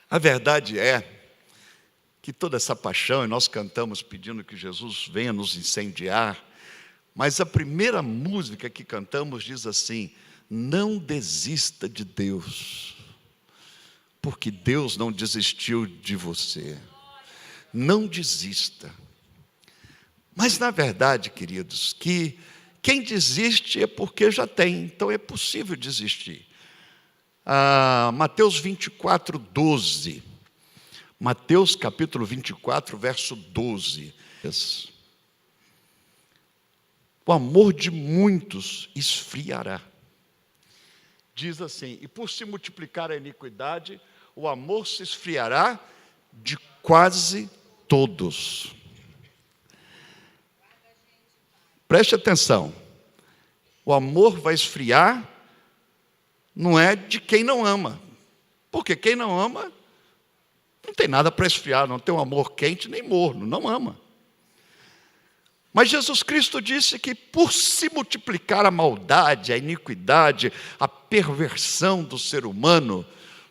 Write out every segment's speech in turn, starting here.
A verdade é que toda essa paixão, e nós cantamos pedindo que Jesus venha nos incendiar, mas a primeira música que cantamos diz assim: não desista de Deus, porque Deus não desistiu de você. Não desista. Mas na verdade, queridos, que quem desiste é porque já tem, então é possível desistir. Mateus 24, 12. Mateus capítulo 24, verso 12. O amor de muitos esfriará. Diz assim: e por se multiplicar a iniquidade, o amor se esfriará de quase todos. Preste atenção. O amor vai esfriar, não é de quem não ama. Porque quem não ama, não tem nada para esfriar, não tem um amor quente nem morno, não ama. Mas Jesus Cristo disse que por se multiplicar a maldade, a iniquidade, a perversão do ser humano,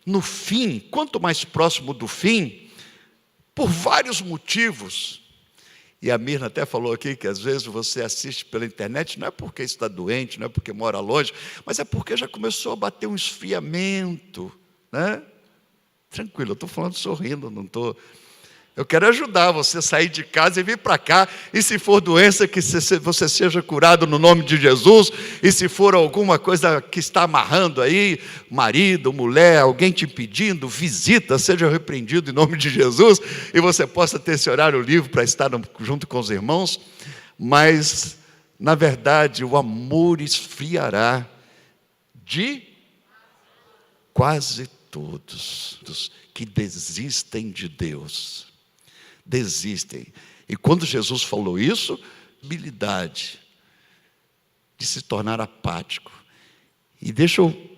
no fim, quanto mais próximo do fim, por vários motivos, e a Mirna até falou aqui que às vezes você assiste pela internet, não é porque está doente, não é porque mora longe, mas é porque já começou a bater um esfriamento, né? Tranquilo, eu estou falando sorrindo, não estou... Eu quero ajudar você a sair de casa e vir para cá, e se for doença, que você seja curado no nome de Jesus, e se for alguma coisa que está amarrando aí, marido, mulher, alguém te impedindo, visita, seja repreendido em nome de Jesus, e você possa ter esse horário livre para estar junto com os irmãos, mas, na verdade, o amor esfriará de quase todos que desistem de Deus. Desistem. E quando Jesus falou isso, habilidade de se tornar apático. E deixa eu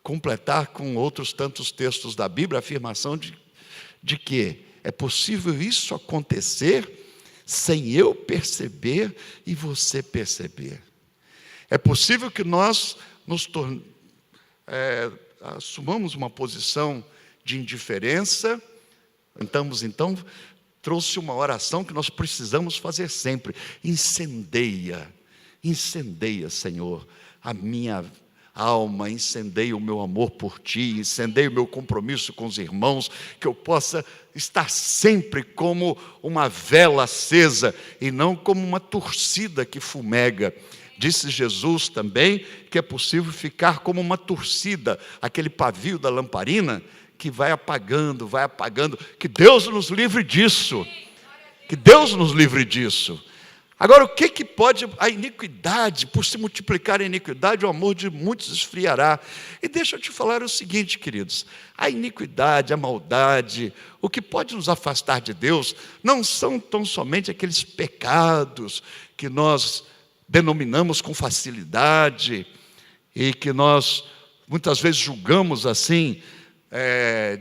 completar com outros tantos textos da Bíblia, a afirmação de que é possível isso acontecer sem eu perceber e você perceber. É possível que nós assumamos uma posição de indiferença. Então, trouxe uma oração que nós precisamos fazer sempre. Incendeia, Senhor, a minha alma, incendeia o meu amor por Ti, incendeia o meu compromisso com os irmãos, que eu possa estar sempre como uma vela acesa e não como uma torcida que fumega. Disse Jesus também que é possível ficar como uma torcida, aquele pavio da lamparina, que vai apagando, que Deus nos livre disso, Agora, o que pode, a iniquidade, por se multiplicar a iniquidade, o amor de muitos esfriará. E deixa eu te falar o seguinte, queridos, a iniquidade, a maldade, o que pode nos afastar de Deus, não são tão somente aqueles pecados que nós denominamos com facilidade, e que nós muitas vezes julgamos assim,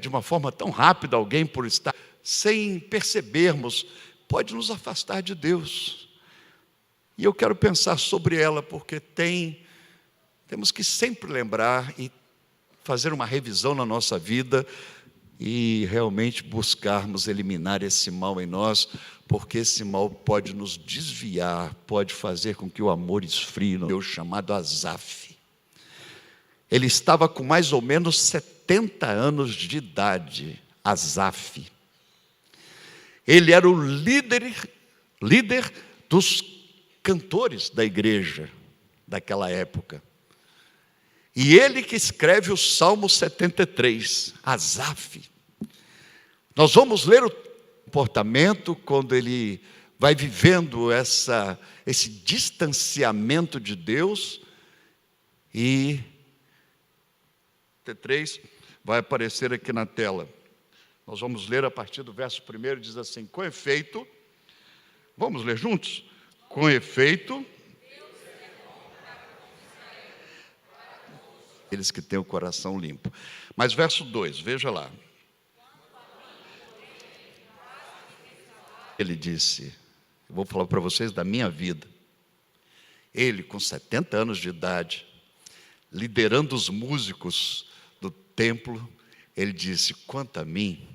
de uma forma tão rápida alguém por estar, sem percebermos, pode nos afastar de Deus. E eu quero pensar sobre ela, porque temos que sempre lembrar e fazer uma revisão na nossa vida e realmente buscarmos eliminar esse mal em nós, porque esse mal pode nos desviar, pode fazer com que o amor esfrie. No chamado Asaf, ele estava com mais ou menos 70 anos de idade. Asaf, ele era o líder dos cantores da igreja daquela época, e ele que escreve o Salmo 73, Asaf. Nós vamos ler o comportamento quando ele vai vivendo esse distanciamento de Deus, e 73 vai aparecer aqui na tela. Nós vamos ler a partir do verso 1, diz assim: com efeito, vamos ler juntos? Com efeito, eles que têm o coração limpo. Mas verso 2, veja lá. Ele disse, eu vou falar para vocês da minha vida. Ele, com 70 anos de idade, liderando os músicos do templo, Ele disse: quanto a mim,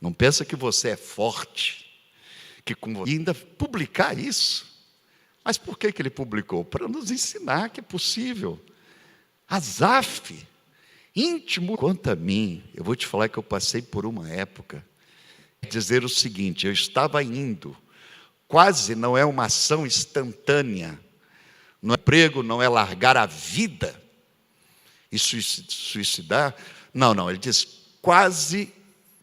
não pensa que você é forte, que e ainda publicar isso. Mas por que ele publicou? Para nos ensinar que é possível. Asaf, íntimo, quanto a mim, eu vou te falar que eu passei por uma época, dizer o seguinte: eu estava indo, quase não é uma ação instantânea, não é emprego, não é largar a vida e suicidar, não, ele diz: quase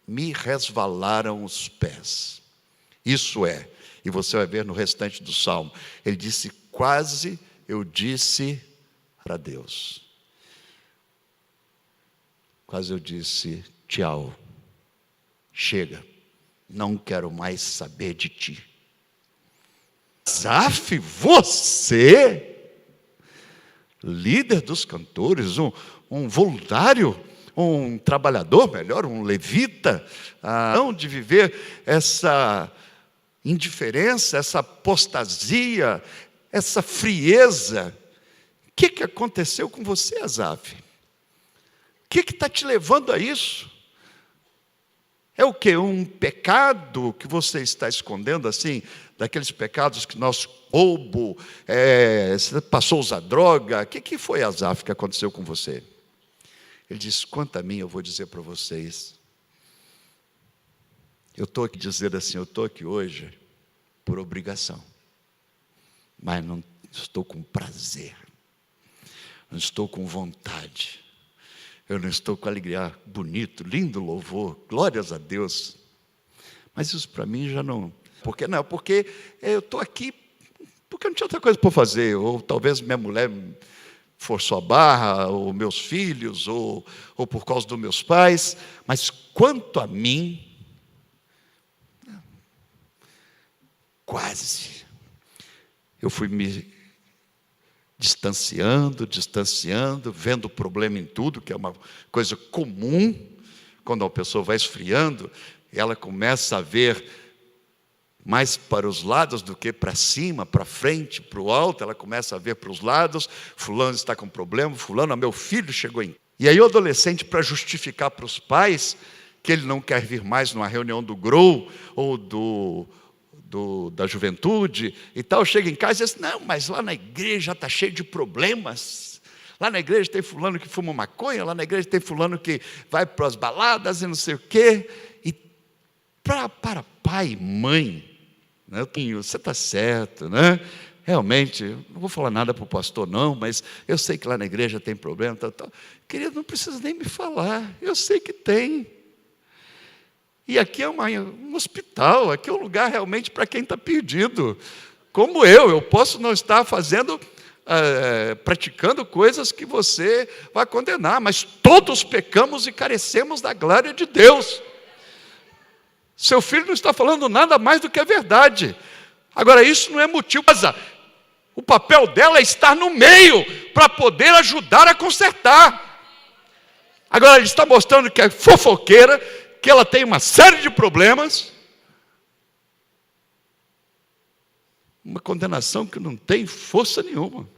me resvalaram os pés. Isso é, e você vai ver no restante do Salmo, ele disse: quase eu disse para Deus, quase eu disse: tchau, chega, não quero mais saber de ti. Asaf, você, líder dos cantores, um voluntário, um trabalhador, melhor, um levita, não de viver essa indiferença, essa apostasia, essa frieza. O que aconteceu com você, Asaf? O que está te levando a isso? É o quê? Um pecado que você está escondendo, assim, daqueles pecados que nós roubo, você passou a usar droga? O que foi, Asaf, que aconteceu com você? Ele disse: quanto a mim, eu vou dizer para vocês, eu estou aqui dizendo assim, eu estou aqui hoje por obrigação, mas não estou com prazer, não estou com vontade, eu não estou com alegria. Bonito, lindo louvor, glórias a Deus, mas isso para mim já não. Por que não? Porque eu estou aqui porque eu não tinha outra coisa para fazer, ou talvez minha mulher forçou a barra, ou meus filhos, ou por causa dos meus pais. Mas quanto a mim, quase, eu fui me distanciando, vendo o problema em tudo, que é uma coisa comum, quando a pessoa vai esfriando, ela começa a ver mais para os lados do que para cima, para frente, para o alto, ela começa a ver para os lados, fulano está com problema, fulano, meu filho chegou em... E aí o adolescente, para justificar para os pais que ele não quer vir mais numa reunião do GROW, ou da juventude e tal, chega em casa e diz: não, mas lá na igreja está cheio de problemas, lá na igreja tem fulano que fuma maconha, lá na igreja tem fulano que vai para as baladas e não sei o quê. E para pai e mãe, né, você está certo, né? Realmente, não vou falar nada para o pastor não, mas eu sei que lá na igreja tem problema, tal. Querido, não precisa nem me falar, eu sei que tem. E aqui é um hospital, aqui é um lugar realmente para quem está perdido. Como eu posso não estar fazendo, praticando coisas que você vai condenar, mas todos pecamos e carecemos da glória de Deus. Seu filho não está falando nada mais do que a verdade. Agora, isso não é motivo. O papel dela é estar no meio, para poder ajudar a consertar. Agora, ele está mostrando que é fofoqueira, que ela tem uma série de problemas, uma condenação que não tem força nenhuma.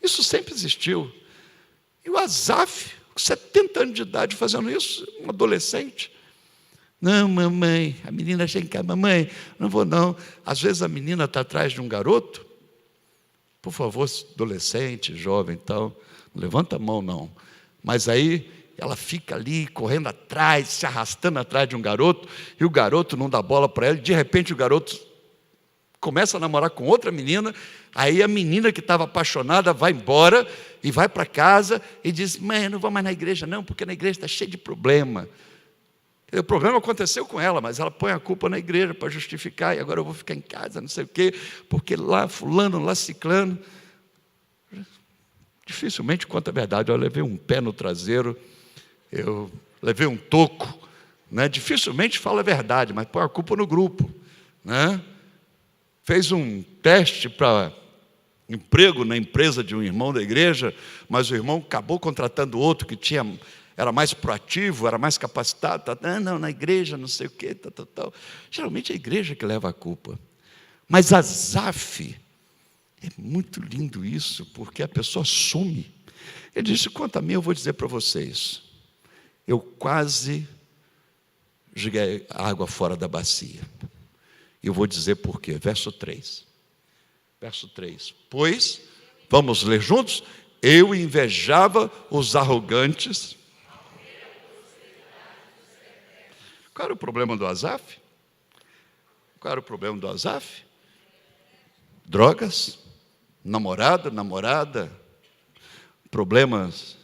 Isso sempre existiu. E o Asaf, com 70 anos de idade, fazendo isso, um adolescente. Não, mamãe, a menina chega em casa: mamãe, não vou não. Às vezes a menina está atrás de um garoto. Por favor, adolescente, jovem e tal, não levanta a mão não. Mas aí ela fica ali, correndo atrás, se arrastando atrás de um garoto, e o garoto não dá bola para ela, e de repente o garoto começa a namorar com outra menina, aí a menina que estava apaixonada vai embora, e vai para casa, e diz: mãe, eu não vou mais na igreja não, porque na igreja está cheio de problema. O problema aconteceu com ela, mas ela põe a culpa na igreja para justificar, e agora eu vou ficar em casa, não sei o quê, porque lá fulano, lá ciclano. Dificilmente conta a verdade. Eu levei um pé no traseiro, eu levei um toco, né? Dificilmente fala a verdade, mas põe a culpa no grupo, né? Fez um teste para emprego na empresa de um irmão da igreja, mas o irmão acabou contratando outro que era mais proativo, era mais capacitado. Não, na igreja, não sei o quê, tal. Geralmente é a igreja que leva a culpa. Mas Asaf, é muito lindo isso, porque a pessoa assume. Ele disse: quanto a mim, eu vou dizer para vocês, eu quase joguei água fora da bacia. E eu vou dizer por quê. Verso 3. Verso 3. Pois, vamos ler juntos? Eu invejava os arrogantes. Qual era o problema do Asaf? Qual era o problema do Asaf? Drogas, namorada, problemas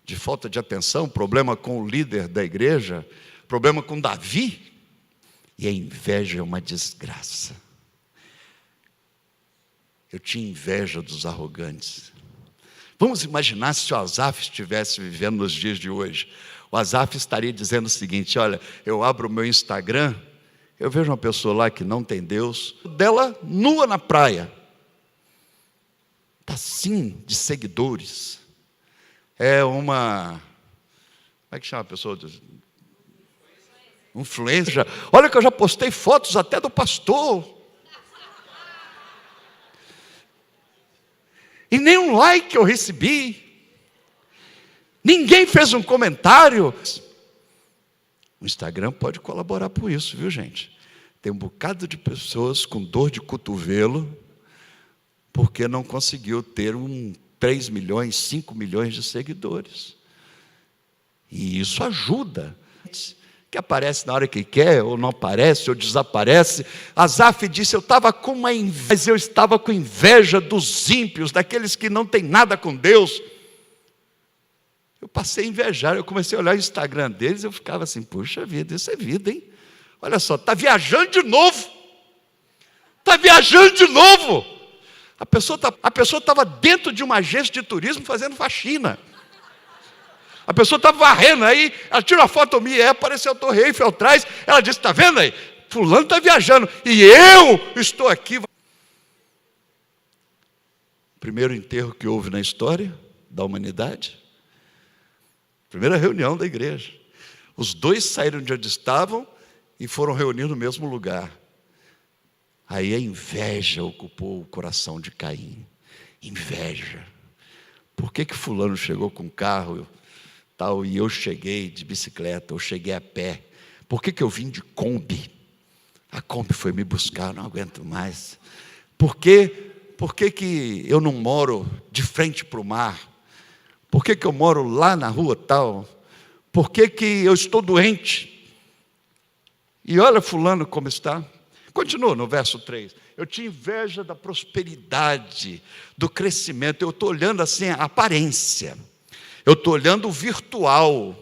de falta de atenção, problema com o líder da igreja, problema com Davi. E a inveja é uma desgraça. Eu tinha inveja dos arrogantes. Vamos imaginar se o Asaf estivesse vivendo nos dias de hoje. O Asaf estaria dizendo o seguinte: olha, eu abro o meu Instagram, eu vejo uma pessoa lá que não tem Deus, dela nua na praia. Está assim de seguidores. É uma... Como é que chama a pessoa? Influência. Olha que eu já postei fotos até do pastor. E nenhum like eu recebi. Ninguém fez um comentário. O Instagram pode colaborar por isso, viu, gente? Tem um bocado de pessoas com dor de cotovelo porque não conseguiu ter 3 milhões, 5 milhões de seguidores. E isso ajuda. Que aparece na hora que quer, ou não aparece, ou desaparece. Asaf disse: eu estava com uma inveja, mas eu estava com inveja dos ímpios, daqueles que não têm nada com Deus. Eu passei a invejar, eu comecei a olhar o Instagram deles, eu ficava assim: puxa vida, isso é vida, hein? Olha só, está viajando de novo. Está viajando de novo. A pessoa estava dentro de uma agência de turismo fazendo faxina. A pessoa estava varrendo, aí ela tira uma foto minha, apareceu a Torre Eiffel atrás, ela disse: está vendo aí? Fulano está viajando, e eu estou aqui. Primeiro enterro que houve na história da humanidade. Primeira reunião da igreja. Os dois saíram de onde estavam e foram reunir no mesmo lugar. Aí a inveja ocupou o coração de Caim. Inveja. Por que fulano chegou com carro tal, e eu cheguei de bicicleta, eu cheguei a pé? Por que eu vim de Kombi? A Kombi foi me buscar, não aguento mais. Por que eu não moro de frente para o mar? Por que eu moro lá na rua tal? Por que eu estou doente? E olha fulano como está. Continua no verso 3. Eu tinha inveja da prosperidade, do crescimento. Eu estou olhando assim a aparência. Eu estou olhando o virtual.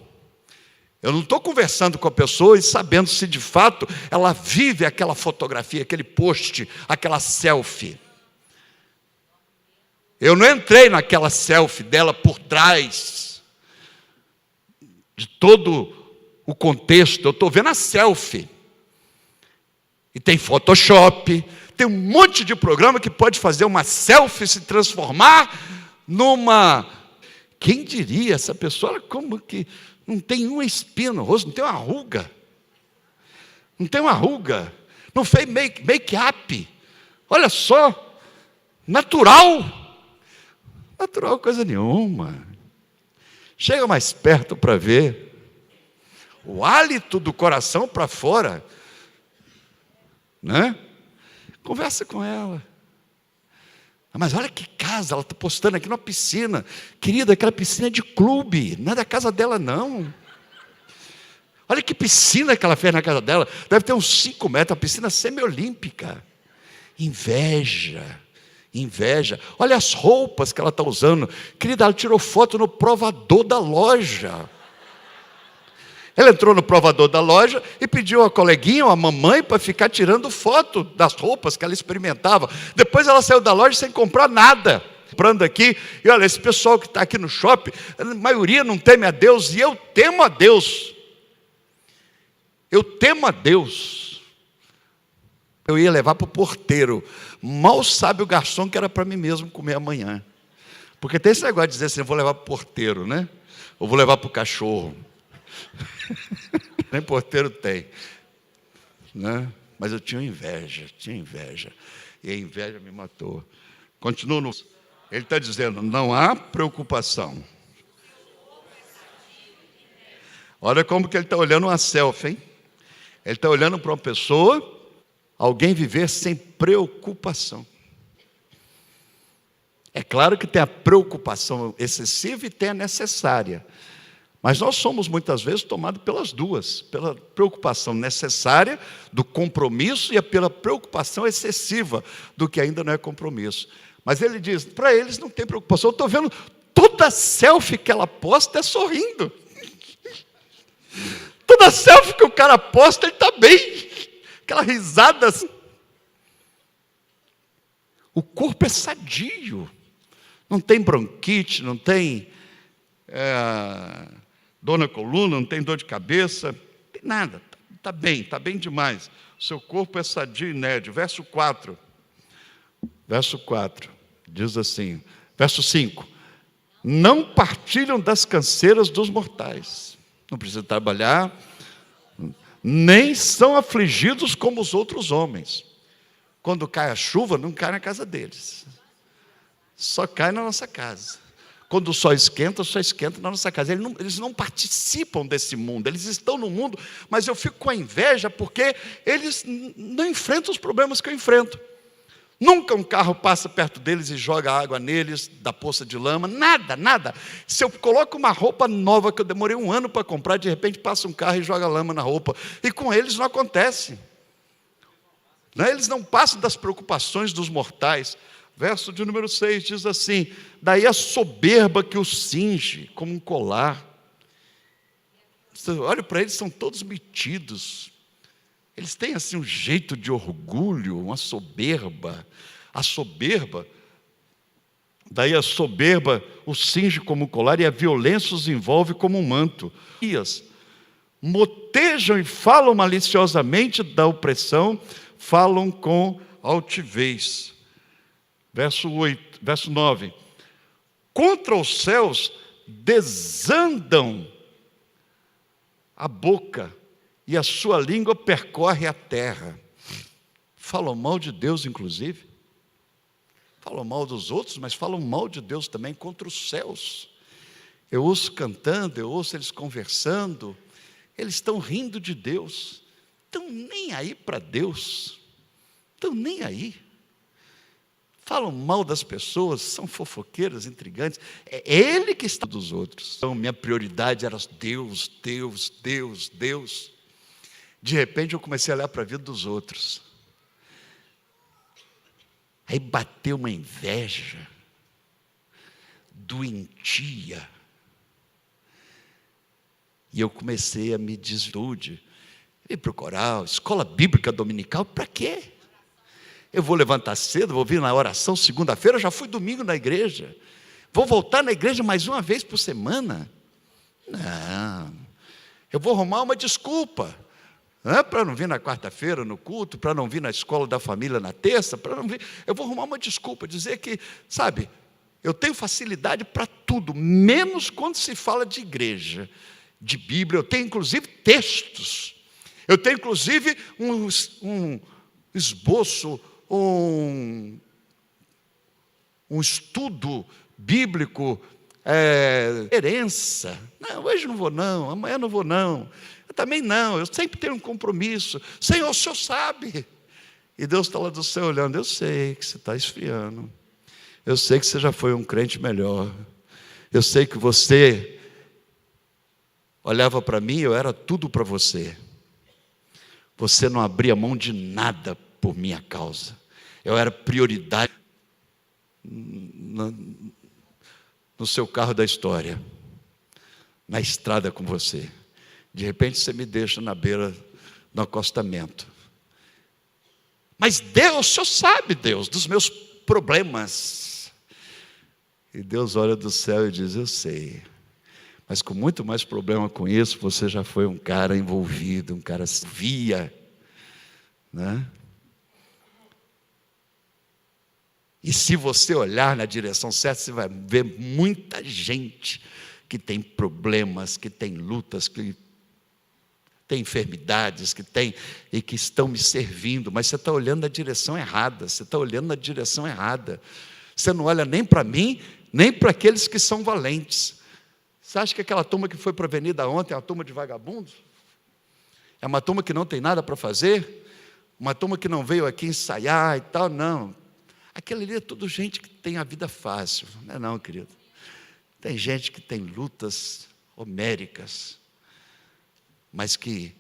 Eu não estou conversando com a pessoa e sabendo se de fato ela vive aquela fotografia, aquele post, aquela selfie. Eu não entrei naquela selfie dela por trás de todo o contexto. Eu estou vendo a selfie. E tem Photoshop, tem um monte de programa que pode fazer uma selfie se transformar numa... Quem diria, essa pessoa, olha como que não tem uma espinha no rosto, não tem uma ruga. Não tem uma ruga. Não fez make-up. Olha só, natural. Natural coisa nenhuma. Chega mais perto para ver. O hálito do coração para fora. Né? Conversa com ela. Mas olha que casa, ela está postando aqui numa piscina. Querida, aquela piscina é de clube, não é da casa dela não. Olha que piscina que ela fez na casa dela. Deve ter uns 5 metros, uma piscina semiolímpica. Inveja. Olha as roupas que ela está usando. Querida, ela tirou foto no provador da loja. Ela entrou no provador da loja e pediu a coleguinha, a mamãe, para ficar tirando foto das roupas que ela experimentava. Depois ela saiu da loja sem comprar nada. Comprando aqui, e olha, esse pessoal que está aqui no shopping, a maioria não teme a Deus, e eu temo a Deus. Eu temo a Deus. Eu ia levar para o porteiro. Mal sabe o garçom que era para mim mesmo comer amanhã. Porque tem esse negócio de dizer assim: eu vou levar para o porteiro, né? Ou vou levar para o cachorro. Nem porteiro tem, né? Mas eu tinha inveja. E a inveja me matou. Continua no... Ele está dizendo: não há preocupação. Olha como que ele está olhando uma selfie, hein? Ele está olhando para uma pessoa, alguém viver sem preocupação. É claro que tem a preocupação excessiva e tem a necessária. Mas nós somos muitas vezes tomados pelas duas, pela preocupação necessária do compromisso e pela preocupação excessiva do que ainda não é compromisso. Mas ele diz, para eles não tem preocupação. Eu estou vendo toda selfie que ela posta é sorrindo. Toda selfie que o cara posta, ele está bem. Aquela risada assim. O corpo é sadio. Não tem bronquite, não tem dor na coluna, não tem dor de cabeça, não tem nada, está bem demais. O seu corpo é sadio e nédio. Verso 4, diz assim, verso 5, não partilham das canseiras dos mortais, não precisa trabalhar, nem são afligidos como os outros homens. Quando cai a chuva, não cai na casa deles, só cai na nossa casa. Quando o sol esquenta na nossa casa. Eles não participam desse mundo, eles estão no mundo, mas eu fico com a inveja porque eles não enfrentam os problemas que eu enfrento. Nunca um carro passa perto deles e joga água neles, da poça de lama, nada. Se eu coloco uma roupa nova que eu demorei 1 ano para comprar, de repente passa um carro e joga lama na roupa. E com eles não acontece. Eles não passam das preocupações dos mortais. Verso de número 6 diz assim, daí a soberba que os cinge como um colar. Você olha para eles, são todos metidos. Eles têm assim um jeito de orgulho, uma soberba. A soberba, daí a soberba os cinge como um colar e a violência os envolve como um manto. Motejam e falam maliciosamente da opressão, falam com altivez. Verso 9, contra os céus desandam a boca e a sua língua percorre a terra. Falam mal de Deus, inclusive. Falam mal dos outros, mas falam mal de Deus também contra os céus. Eu ouço cantando, eu ouço eles conversando, eles estão rindo de Deus, estão nem aí para Deus, estão nem aí. Falam mal das pessoas, são fofoqueiras, intrigantes. É ele que está dos outros. Então, minha prioridade era Deus. De repente, eu comecei a olhar para a vida dos outros. Aí bateu uma inveja, doentia. E eu comecei a me deslude. Ir para o coral, escola bíblica dominical, para quê? Eu vou levantar cedo, vou vir na oração segunda-feira, eu já fui domingo na igreja. Vou voltar na igreja mais uma vez por semana? Não. Eu vou arrumar uma desculpa. Para não vir na quarta-feira no culto, para não vir na escola da família na terça, para não vir. Eu vou arrumar uma desculpa, dizer que, sabe, eu tenho facilidade para tudo, menos quando se fala de igreja, de Bíblia. Eu tenho inclusive textos. Eu tenho inclusive um esboço, um estudo bíblico, herança. Não, hoje não vou não, amanhã não vou não. Eu também não, eu sempre tenho um compromisso. Senhor, o Senhor sabe. E Deus está lá do céu olhando, eu sei que você está esfriando. Eu sei que você já foi um crente melhor. Eu sei que você olhava para mim, eu era tudo para você. Você não abria mão de nada por minha causa. Eu era prioridade no seu carro da história, na estrada com você. De repente você me deixa na beira do acostamento. Mas Deus, o Senhor sabe, Deus, dos meus problemas. E Deus olha do céu e diz, eu sei. Mas com muito mais problema com isso, você já foi um cara envolvido, um cara via, né? E se você olhar na direção certa, você vai ver muita gente que tem problemas, que tem lutas, que tem enfermidades, que tem e que estão me servindo, mas você está olhando na direção errada, Você não olha nem para mim, nem para aqueles que são valentes. Você acha que aquela turma que foi para a avenida ontem é uma turma de vagabundos? É uma turma que não tem nada para fazer? Uma turma que não veio aqui ensaiar e tal? Não. Aquela ali é tudo gente que tem a vida fácil. Não é não, querido. Tem gente que tem lutas homéricas, mas que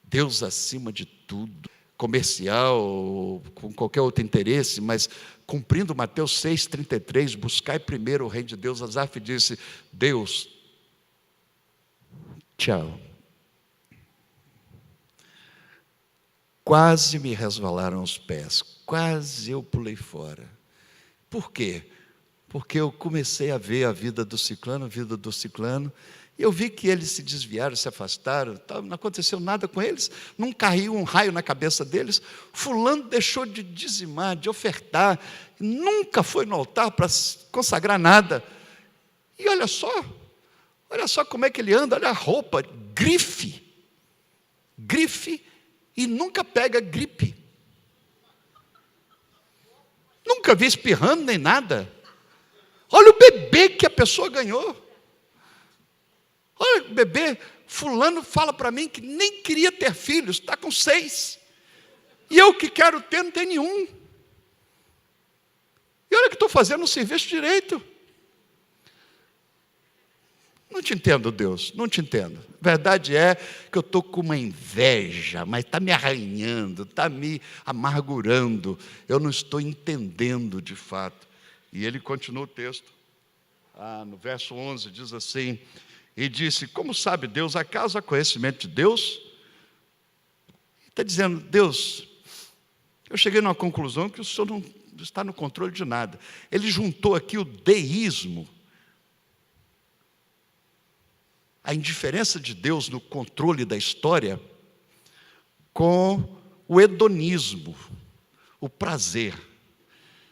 Deus acima de tudo, comercial, ou com qualquer outro interesse, mas cumprindo Mateus 6,33, buscai primeiro o reino de Deus. Asaf disse: Deus, tchau. Quase me resvalaram os pés, quase eu pulei fora. Por quê? Porque eu comecei a ver a vida do ciclano, e eu vi que eles se desviaram, se afastaram, não aconteceu nada com eles, não caiu um raio na cabeça deles. Fulano deixou de dizimar, de ofertar, nunca foi no altar para consagrar nada. E olha só como é que ele anda, olha a roupa, grife, e nunca pega gripe. Nunca vi espirrando nem nada. Olha o bebê que a pessoa ganhou. Olha o bebê, fulano fala para mim que nem queria ter filhos, está com 6. E eu que quero ter, não tem nenhum. E olha que estou fazendo o serviço direito. Não te entendo, Deus, não te entendo. Verdade é que eu estou com uma inveja, mas está me arranhando, está me amargurando. Eu não estou entendendo de fato. E ele continua o texto. No verso 11 diz assim: e disse, como sabe Deus, acaso há conhecimento de Deus? Está dizendo, Deus, eu cheguei numa conclusão que o Senhor não está no controle de nada. Ele juntou aqui o deísmo, a indiferença de Deus no controle da história, com o hedonismo, o prazer.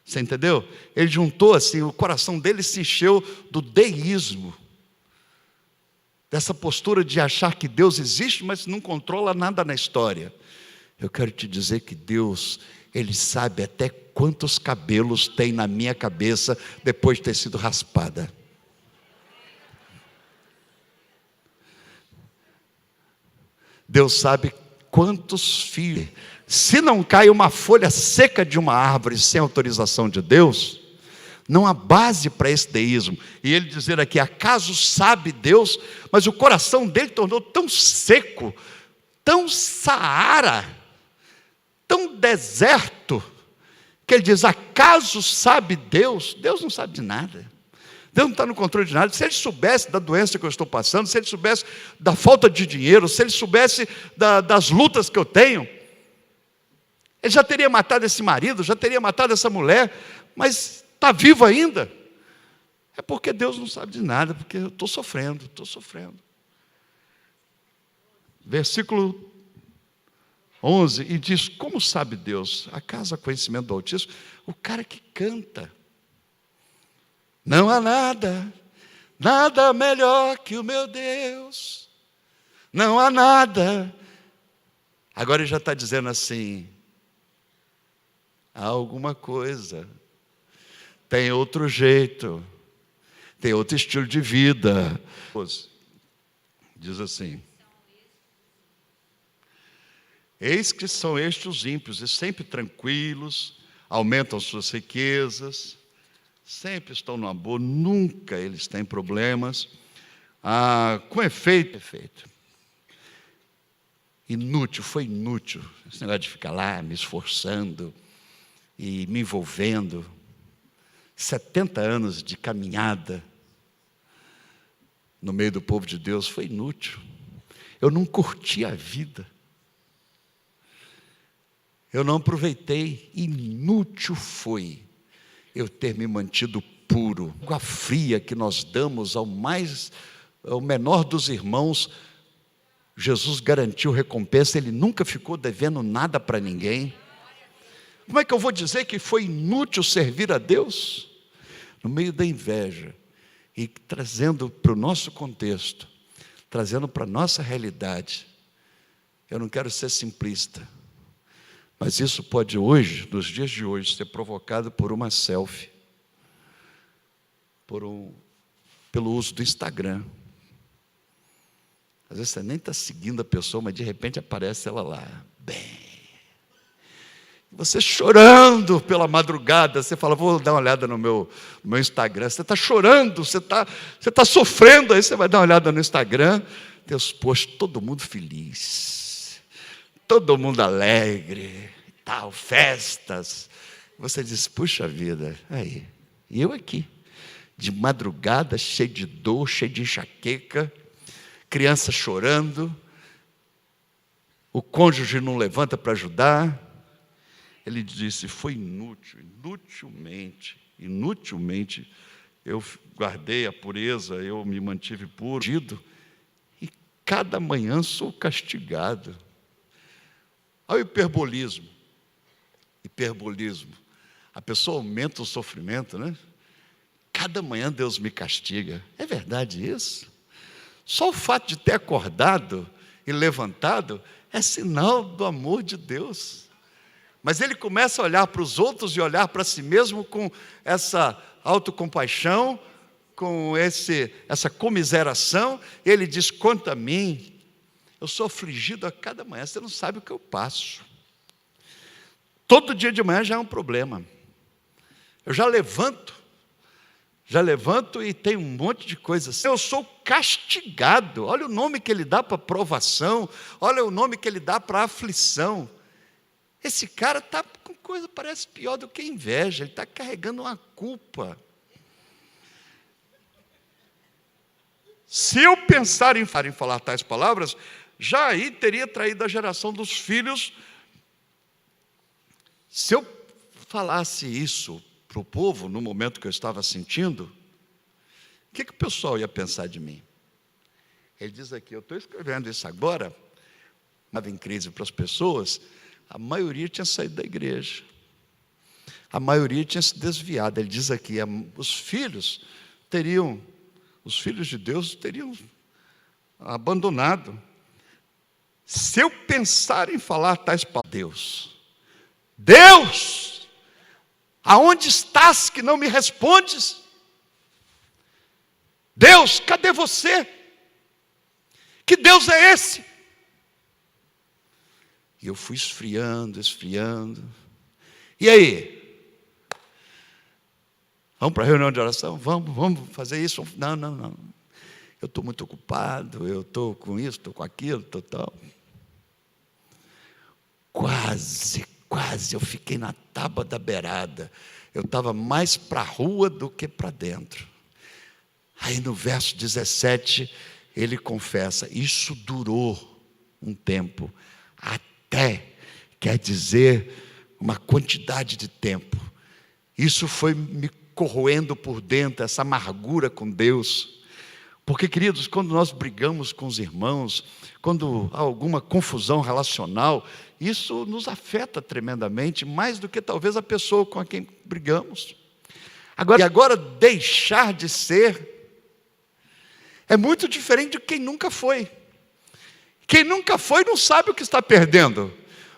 Você entendeu? Ele juntou assim, o coração dele se encheu do deísmo, dessa postura de achar que Deus existe, mas não controla nada na história. Eu quero te dizer que Deus, Ele sabe até quantos cabelos tem na minha cabeça depois de ter sido raspada. Deus sabe quantos filhos. Se não cai uma folha seca de uma árvore sem autorização de Deus, não há base para esse deísmo. E ele dizer aqui, acaso sabe Deus, mas o coração dele tornou tão seco, tão Saara, tão deserto, que ele diz, acaso sabe Deus? Deus não sabe de nada. Deus não está no controle de nada. Se ele soubesse da doença que eu estou passando, se ele soubesse da falta de dinheiro, se ele soubesse das lutas que eu tenho, ele já teria matado esse marido, já teria matado essa mulher, mas está vivo ainda. É porque Deus não sabe de nada, porque eu estou sofrendo. Versículo 11, e diz, como sabe Deus? Acaso há conhecimento do Altíssimo? O cara que canta. Não há nada melhor que o meu Deus. Não há nada. Agora ele já está dizendo assim, há alguma coisa. Tem outro jeito. Tem outro estilo de vida. Diz assim, eis que são estes os ímpios, e sempre tranquilos, aumentam suas riquezas, sempre estão numa boa, nunca eles têm problemas. Com efeito. Inútil, foi inútil esse negócio de ficar lá me esforçando e me envolvendo. 70 anos de caminhada no meio do povo de Deus foi inútil. Eu não curti a vida. Eu não aproveitei. Inútil foi eu ter me mantido puro. A água fria que nós damos ao menor dos irmãos, Jesus garantiu recompensa, Ele nunca ficou devendo nada para ninguém. Como é que eu vou dizer que foi inútil servir a Deus? No meio da inveja, e trazendo para o nosso contexto, trazendo para a nossa realidade. Eu não quero ser simplista, mas isso pode hoje, nos dias de hoje, ser provocado por uma selfie, por pelo uso do Instagram. Às vezes você nem está seguindo a pessoa, mas de repente aparece ela lá. Bem, você chorando pela madrugada, você fala, vou dar uma olhada no meu Instagram. Você está chorando, você tá sofrendo, aí você vai dar uma olhada no Instagram, teus posts, todo mundo feliz, todo mundo alegre, tal, festas. Você diz, puxa vida, aí, e eu aqui, de madrugada, cheio de dor, cheio de enxaqueca, criança chorando, o cônjuge não levanta para ajudar. Ele disse, foi inutilmente, eu guardei a pureza, eu me mantive puro, e cada manhã sou castigado. Olha o hiperbolismo. A pessoa aumenta o sofrimento, né? Cada manhã Deus me castiga. É verdade isso? Só o fato de ter acordado e levantado é sinal do amor de Deus. Mas ele começa a olhar para os outros e olhar para si mesmo com essa autocompaixão, com essa comiseração. Ele diz, quanto a mim, eu sou afligido a cada manhã, você não sabe o que eu passo. Todo dia de manhã já é um problema. Eu já levanto e tem um monte de coisas. Eu sou castigado. Olha o nome que ele dá para provação, olha o nome que ele dá para aflição. Esse cara está com coisa, parece pior do que inveja, ele está carregando uma culpa. Se eu pensar em falar tais palavras, já aí teria traído a geração dos filhos. Se eu falasse isso para o povo, no momento que eu estava sentindo, o que o pessoal ia pensar de mim? Ele diz aqui, eu estou escrevendo isso agora, estava em crise para as pessoas, a maioria tinha saído da igreja, a maioria tinha se desviado. Ele diz aqui, os filhos de Deus teriam abandonado. Se eu pensar em falar tais palavras, Deus, aonde estás que não me respondes? Deus, cadê você? Que Deus é esse? E eu fui esfriando. E aí? Vamos para a reunião de oração? Vamos fazer isso? Não. Eu estou muito ocupado, eu estou com isso, estou com aquilo, tal. Quase, eu fiquei na tábua da beirada. Eu estava mais para a rua do que para dentro. Aí no verso 17, ele confessa, isso durou um tempo, até, quer dizer, uma quantidade de tempo. Isso foi me corroendo por dentro, essa amargura com Deus. Porque, queridos, quando nós brigamos com os irmãos, quando há alguma confusão relacional, isso nos afeta tremendamente, mais do que talvez a pessoa com quem brigamos. Agora deixar de ser é muito diferente de quem nunca foi. Quem nunca foi não sabe o que está perdendo.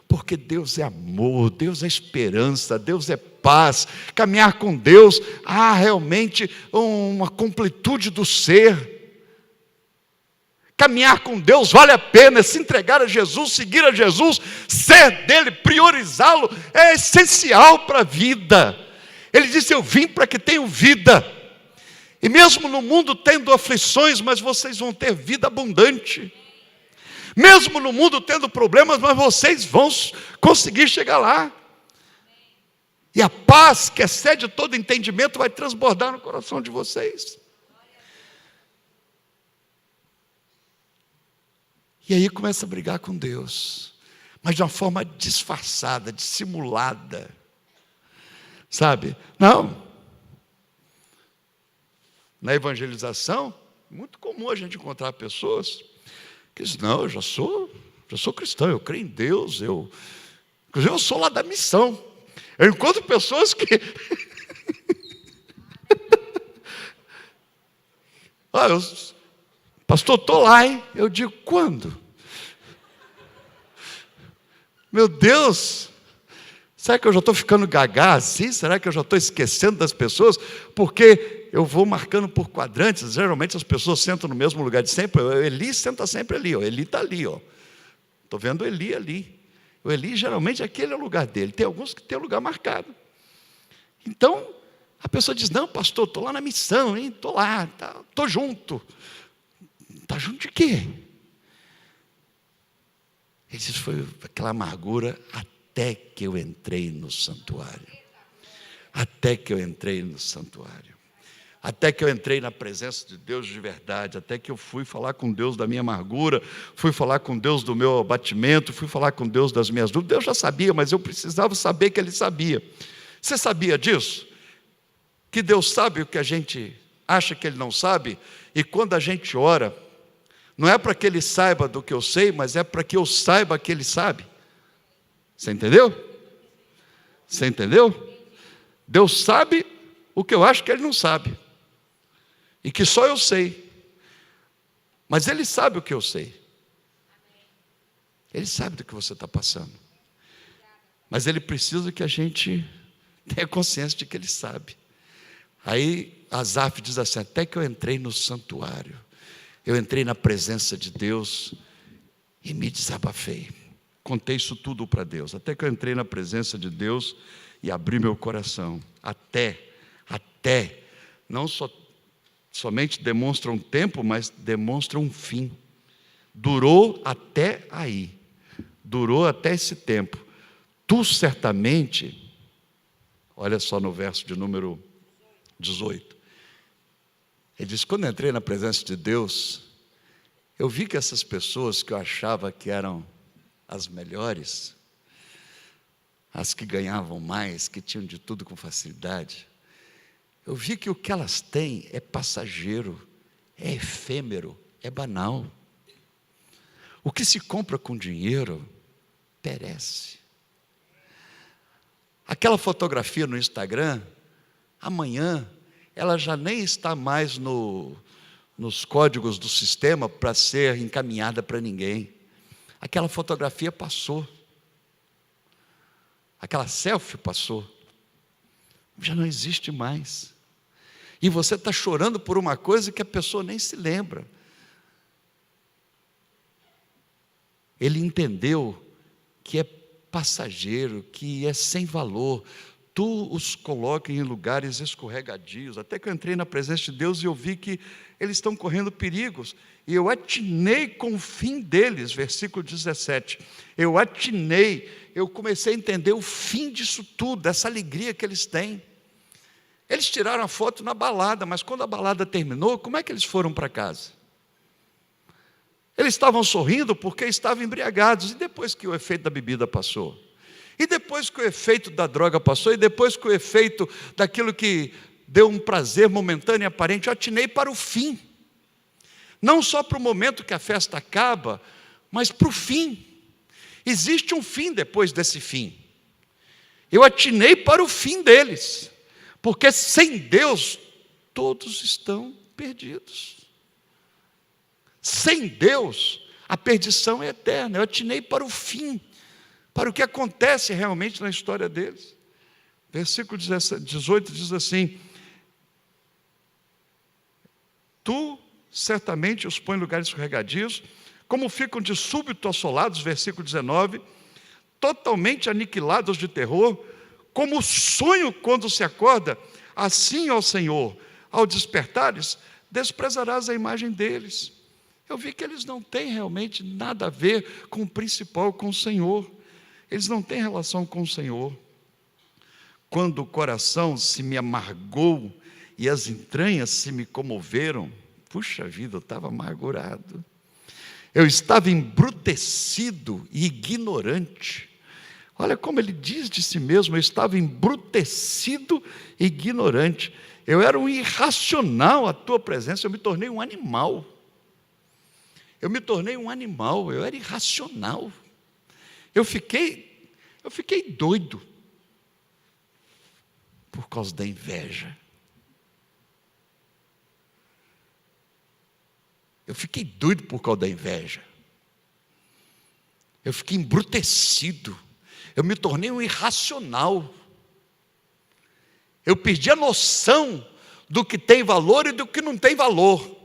Porque Deus é amor, Deus é esperança, Deus é paz. Caminhar com Deus há realmente uma completude do ser. Caminhar com Deus vale a pena, se entregar a Jesus, seguir a Jesus, ser dele, priorizá-lo, é essencial para a vida. Ele disse, eu vim para que tenham vida. E mesmo no mundo tendo aflições, mas vocês vão ter vida abundante. Mesmo no mundo tendo problemas, mas vocês vão conseguir chegar lá. E a paz que excede todo entendimento vai transbordar no coração de vocês. E aí começa a brigar com Deus, mas de uma forma disfarçada, dissimulada. Sabe? Não. Na evangelização, muito comum a gente encontrar pessoas que dizem, não, eu já sou cristão, eu creio em Deus, inclusive eu sou lá da missão. Eu encontro pessoas que pastor, estou lá, hein? Eu digo, quando? Meu Deus, Será que eu já estou ficando gagá assim? Será que eu já estou esquecendo das pessoas? Porque eu vou marcando por quadrantes. Geralmente as pessoas sentam no mesmo lugar de sempre. O Eli senta sempre ali. O Eli está ali. Estou vendo o Eli ali. O Eli, geralmente, aquele é o lugar dele. Tem alguns que têm o lugar marcado. Então, a pessoa diz, não, pastor, estou lá na missão, estou lá, estou junto. Está junto de quê? Ele diz, foi aquela amargura até que eu entrei no santuário. Até que eu entrei no santuário. Até que eu entrei na presença de Deus de verdade. Até que eu fui falar com Deus da minha amargura. Fui falar com Deus do meu abatimento. Fui falar com Deus das minhas dúvidas. Deus já sabia, mas eu precisava saber que Ele sabia. Você sabia disso? Que Deus sabe o que a gente acha que Ele não sabe? E quando a gente ora, não é para que Ele saiba do que eu sei, mas é para que eu saiba que Ele sabe. Você entendeu? Você entendeu? Deus sabe o que eu acho que Ele não sabe. E que só eu sei. Mas Ele sabe o que eu sei. Ele sabe do que você está passando. Mas Ele precisa que a gente tenha consciência de que Ele sabe. Aí Asaf diz assim, até que eu entrei no santuário. Eu entrei na presença de Deus e me desabafei. Contei isso tudo para Deus. Até que eu entrei na presença de Deus e abri meu coração. Até, não somente demonstra um tempo, mas demonstra um fim. Durou até aí. Durou até esse tempo. Tu certamente, olha só no verso de número 18. Ele diz, quando eu entrei na presença de Deus, eu vi que essas pessoas que eu achava que eram as melhores, as que ganhavam mais, que tinham de tudo com facilidade, eu vi que o que elas têm é passageiro, é efêmero, é banal. O que se compra com dinheiro, perece. Aquela fotografia no Instagram, amanhã, ela já nem está mais nos códigos do sistema para ser encaminhada para ninguém. Aquela fotografia passou. Aquela selfie passou. Já não existe mais. E você está chorando por uma coisa que a pessoa nem se lembra. Ele entendeu que é passageiro, que é sem valor. Tu os coloca em lugares escorregadios. Até que eu entrei na presença de Deus e eu vi que eles estão correndo perigos. E eu atinei com o fim deles, versículo 17. Eu atinei, eu comecei a entender o fim disso tudo, dessa alegria que eles têm. Eles tiraram a foto na balada, mas quando a balada terminou, como é que eles foram para casa? Eles estavam sorrindo porque estavam embriagados. E depois que o efeito da bebida passou? E depois que o efeito da droga passou? E depois que o efeito daquilo que deu um prazer momentâneo e aparente? Eu atinei para o fim. Não só para o momento que a festa acaba, mas para o fim. Existe um fim depois desse fim. Eu atinei para o fim deles. Porque sem Deus, todos estão perdidos. Sem Deus, a perdição é eterna. Eu atinei para o fim, para o que acontece realmente na história deles. Versículo 18 diz assim, tu certamente os põe em lugares escorregadios, como ficam de súbito assolados, versículo 19, totalmente aniquilados de terror, como sonho quando se acorda, assim, ó Senhor, ao despertares, desprezarás a imagem deles. Eu vi que eles não têm realmente nada a ver com o principal, com o Senhor. Eles não têm relação com o Senhor. Quando o coração se me amargou e as entranhas se me comoveram, puxa vida, eu estava amargurado. Eu estava embrutecido e ignorante. Olha como ele diz de si mesmo, eu estava embrutecido e ignorante. Eu era um irracional à tua presença, eu me tornei um animal. Eu era irracional. Eu fiquei doido por causa da inveja. Eu fiquei doido por causa da inveja. Eu fiquei embrutecido. Eu me tornei um irracional. Eu perdi a noção do que tem valor e do que não tem valor.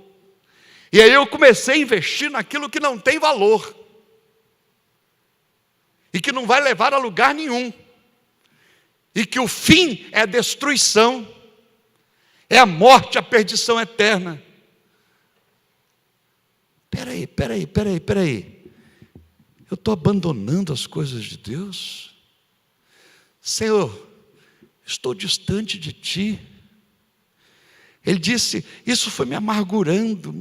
E aí eu comecei a investir naquilo que não tem valor. E que não vai levar a lugar nenhum. E que o fim é a destruição. É a morte, a perdição eterna. Peraí. Eu estou abandonando as coisas de Deus? Senhor, estou distante de Ti. Ele disse, isso foi me amargurando,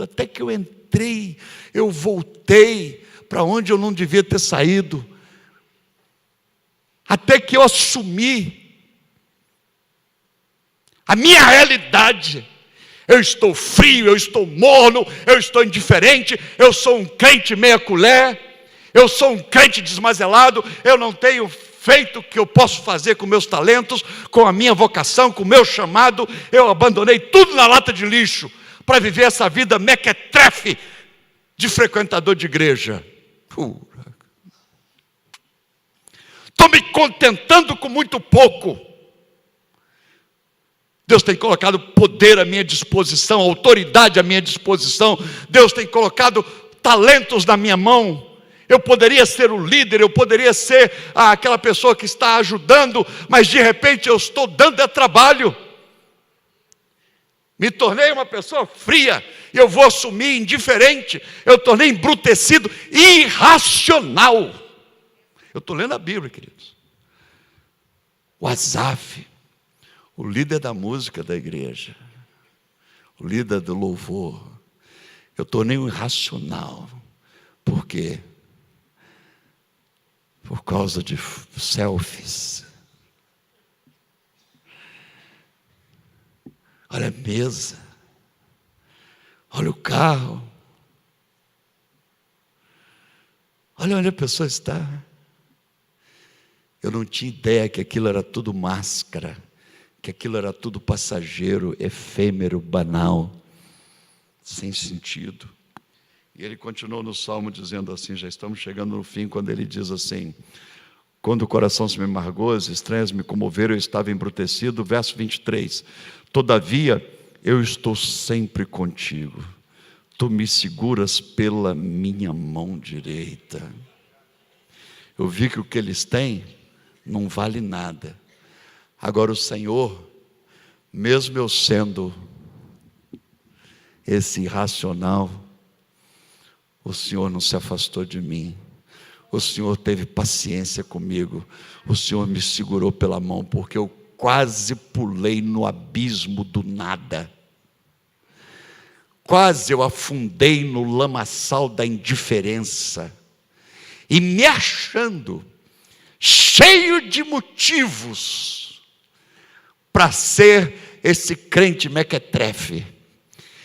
até que eu entrei, eu voltei para onde eu não devia ter saído, até que eu assumi a minha realidade. Eu estou frio, eu estou morno, eu estou indiferente, eu sou um crente meia colher, eu sou um crente desmazelado, eu não tenho feito o que eu posso fazer com meus talentos, com a minha vocação, com o meu chamado. Eu abandonei tudo na lata de lixo para viver essa vida mequetrefe de frequentador de igreja. Estou me contentando com muito pouco. Deus tem colocado poder à minha disposição, autoridade à minha disposição. Deus tem colocado talentos na minha mão. Eu poderia ser o líder, eu poderia ser aquela pessoa que está ajudando, mas de repente eu estou dando trabalho. Me tornei uma pessoa fria, e eu vou assumir indiferente. Eu tornei embrutecido, irracional. Eu estou lendo a Bíblia, queridos. O Asaf, o líder da música da igreja, o líder do louvor, eu tornei um irracional. Por quê? Por causa de selfies. Olha a mesa. Olha o carro. Olha onde a pessoa está. Eu não tinha ideia que aquilo era tudo máscara, que aquilo era tudo passageiro, efêmero, banal, sem sentido. E ele continuou no Salmo dizendo assim, já estamos chegando no fim, quando ele diz assim, quando o coração se me amargou, as estranhas me comoveram, eu estava embrutecido. Verso 23, todavia eu estou sempre contigo, tu me seguras pela minha mão direita. Eu vi que o que eles têm não vale nada. Agora o Senhor, mesmo eu sendo esse irracional, o Senhor não se afastou de mim. O Senhor teve paciência comigo. O Senhor me segurou pela mão, porque eu quase pulei no abismo do nada. Quase eu afundei no lamaçal da indiferença. E me achando cheio de motivos para ser esse crente mequetrefe.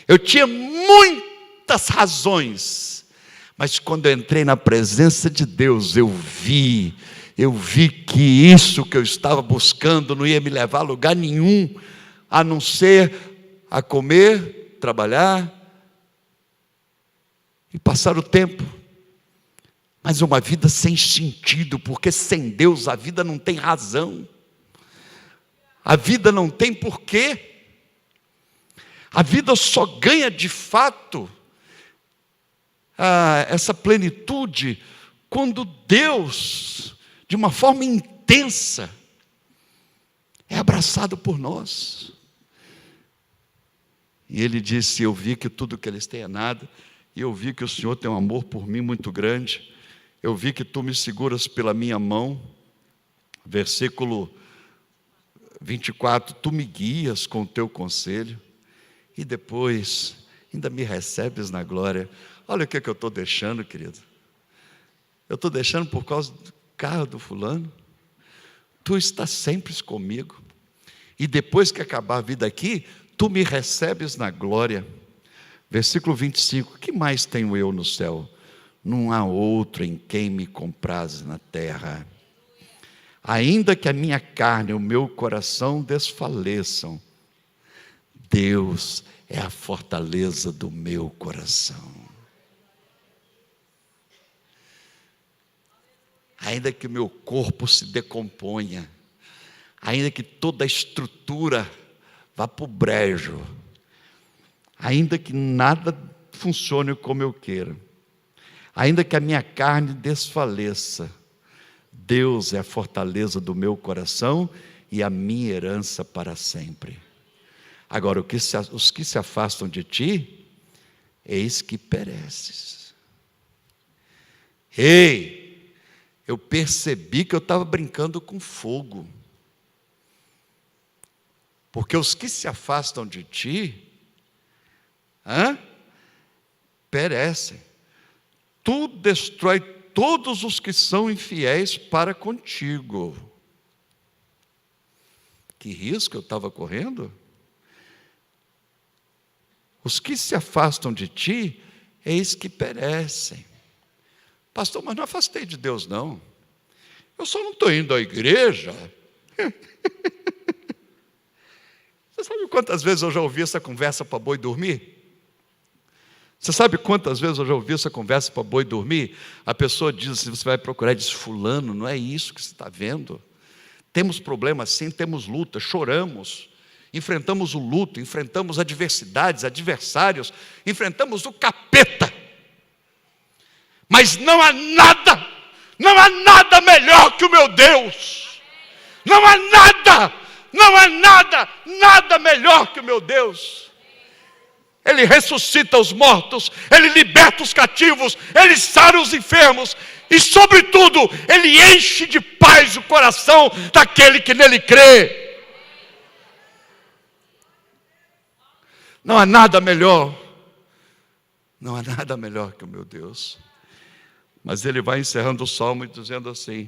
Eu tinha muitas razões. Mas quando eu entrei na presença de Deus, eu vi que isso que eu estava buscando não ia me levar a lugar nenhum, a não ser a comer, trabalhar e passar o tempo. Mas uma vida sem sentido, porque sem Deus a vida não tem razão. A vida não tem porquê. A vida só ganha de fato essa plenitude quando Deus, de uma forma intensa, é abraçado por nós. E ele disse, eu vi que tudo que eles têm é nada, e eu vi que o Senhor tem um amor por mim muito grande, eu vi que tu me seguras pela minha mão. Versículo 24, tu me guias com o teu conselho, e depois ainda me recebes na glória. Olha o que eu estou deixando, querido. Eu estou deixando por causa do carro do fulano. Tu estás sempre comigo. E depois que acabar a vida aqui, tu me recebes na glória. Versículo 25. Que mais tenho eu no céu? Não há outro em quem me compraz na terra. Ainda que a minha carne e o meu coração desfaleçam, Deus é a fortaleza do meu coração. A ainda que o meu corpo se decomponha, ainda que toda a estrutura vá para o brejo, ainda que nada funcione como eu quero, ainda que a minha carne desfaleça, Deus é a fortaleza do meu coração e a minha herança para sempre. Agora, os que se afastam de ti, eis que pereces. Ei, eu percebi que eu estava brincando com fogo. Porque os que se afastam de ti, perecem. Tu destrói todos os que são infiéis para contigo. Que risco eu estava correndo? Os que se afastam de ti, eis que perecem. Pastor, mas não afastei de Deus, não. Eu só não estou indo à igreja. Você sabe quantas vezes eu já ouvi essa conversa para boi dormir? Você sabe quantas vezes eu já ouvi essa conversa para boi dormir? A pessoa diz assim, você vai procurar, diz, fulano, não é isso que você está vendo. Temos problemas sim, temos luta, choramos, enfrentamos o luto, enfrentamos adversidades, adversários, enfrentamos o capeta. Mas não há nada melhor que o meu Deus. Não há nada melhor que o meu Deus. Ele ressuscita os mortos, Ele liberta os cativos, Ele sara os enfermos e, sobretudo, Ele enche de paz o coração daquele que nele crê. Não há nada melhor que o meu Deus. Mas ele vai encerrando o salmo dizendo assim: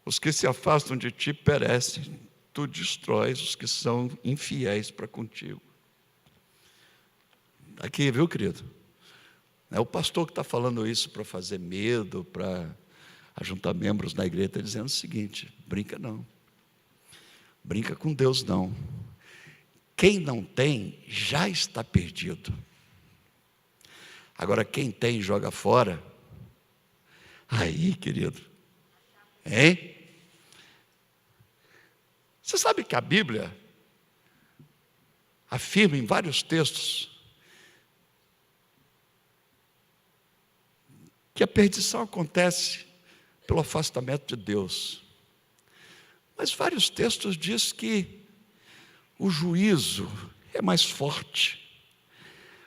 os que se afastam de ti perecem, tu destróis os que são infiéis para contigo. Aqui, viu, querido? É o pastor que está falando isso para fazer medo, para ajuntar membros na igreja, está dizendo o seguinte: brinca não, brinca com Deus não. Quem não tem, já está perdido. Agora, quem tem, joga fora. Aí, querido, hein? Você sabe que a Bíblia afirma em vários textos que a perdição acontece pelo afastamento de Deus. Mas vários textos dizem que o juízo é mais forte.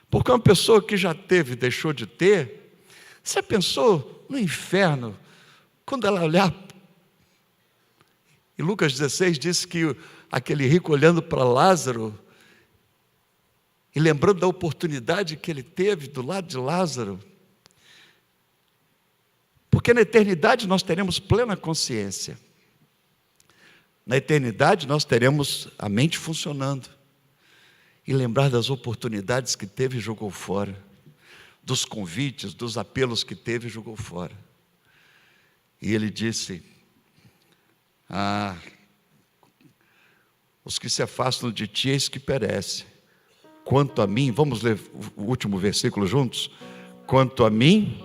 Porque uma pessoa que já teve e deixou de ter, você pensou no inferno, quando ela olhar, e Lucas 16 diz que aquele rico olhando para Lázaro, e lembrando da oportunidade que ele teve do lado de Lázaro, porque na eternidade nós teremos plena consciência. Na eternidade nós teremos a mente funcionando. E lembrar das oportunidades que teve e jogou fora. Dos convites, dos apelos que teve e jogou fora. E ele disse: os que se afastam de ti, eis que perecem. Quanto a mim, vamos ler o último versículo juntos? Quanto a mim,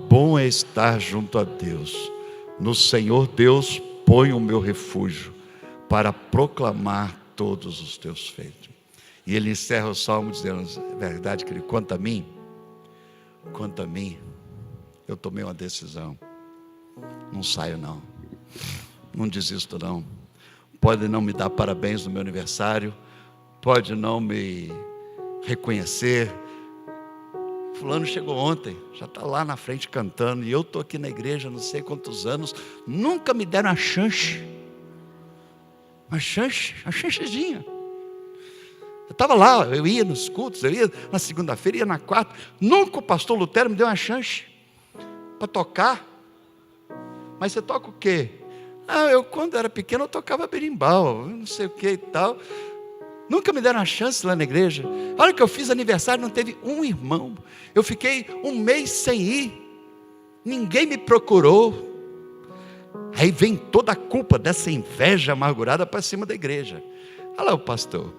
bom é estar junto a Deus. No Senhor Deus ponho o meu refúgio, para proclamar todos os teus feitos. E ele encerra o salmo dizendo: verdade, querido, quanto a mim, eu tomei uma decisão. Não saio não, não desisto não. Pode não me dar parabéns no meu aniversário, pode não me reconhecer. Fulano chegou ontem, já está lá na frente cantando, e eu estou aqui na igreja não sei quantos anos, nunca me deram uma chance. Uma chancezinha. Eu estava lá, eu ia nos cultos, eu ia na segunda-feira, ia na quarta. Nunca o pastor Lutero me deu uma chance para tocar. Mas você toca o quê? Eu quando era pequeno eu tocava berimbau, não sei o que e tal. Nunca me deram uma chance lá na igreja. Olha que eu fiz aniversário, não teve um irmão. Eu fiquei um mês sem ir. Ninguém me procurou. Aí vem toda a culpa dessa inveja amargurada para cima da igreja. Olha lá o pastor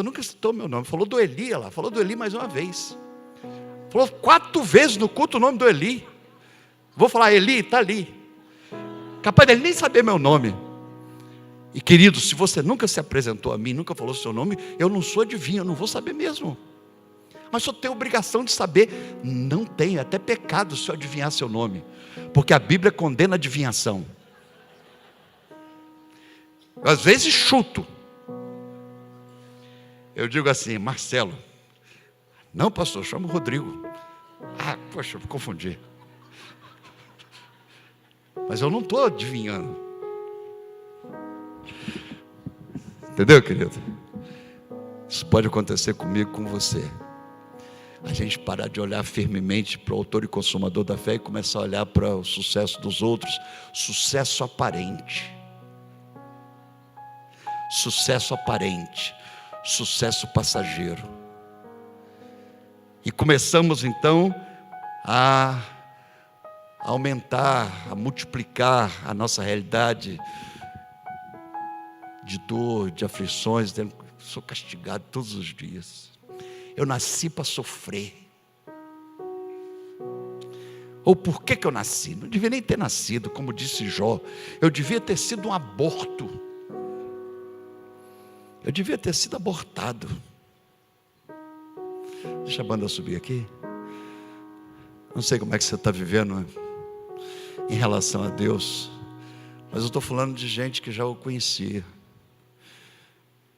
nunca citou meu nome, falou do Eli, falou do Eli mais uma vez. Falou 4 vezes no culto o nome do Eli. Vou falar, Eli, está ali. Capaz dele nem saber meu nome. E querido, se você nunca se apresentou a mim, nunca falou seu nome, eu não sou adivinho, eu não vou saber mesmo. Mas só tenho obrigação de saber. Não tenho, é até pecado se eu adivinhar seu nome, porque a Bíblia condena a adivinhação. Eu, às vezes chuto. Eu digo assim, Marcelo. Não, pastor, chamo Rodrigo. Ah, poxa, eu confundi. Mas eu não estou adivinhando. Entendeu, querido? Isso pode acontecer comigo, com você. A gente parar de olhar firmemente para o autor e consumador da fé e começar a olhar para o sucesso dos outros. Sucesso aparente. Sucesso aparente. Sucesso passageiro. E começamos então a aumentar, a multiplicar a nossa realidade de dor, de aflições. Sou castigado todos os dias. Eu nasci para sofrer. Ou por que eu nasci? Não devia nem ter nascido, como disse Jó. Eu devia ter sido um aborto. Eu devia ter sido abortado. Deixa a banda subir aqui. Não sei como é que você está vivendo em relação a Deus, mas eu estou falando de gente que já o conhecia,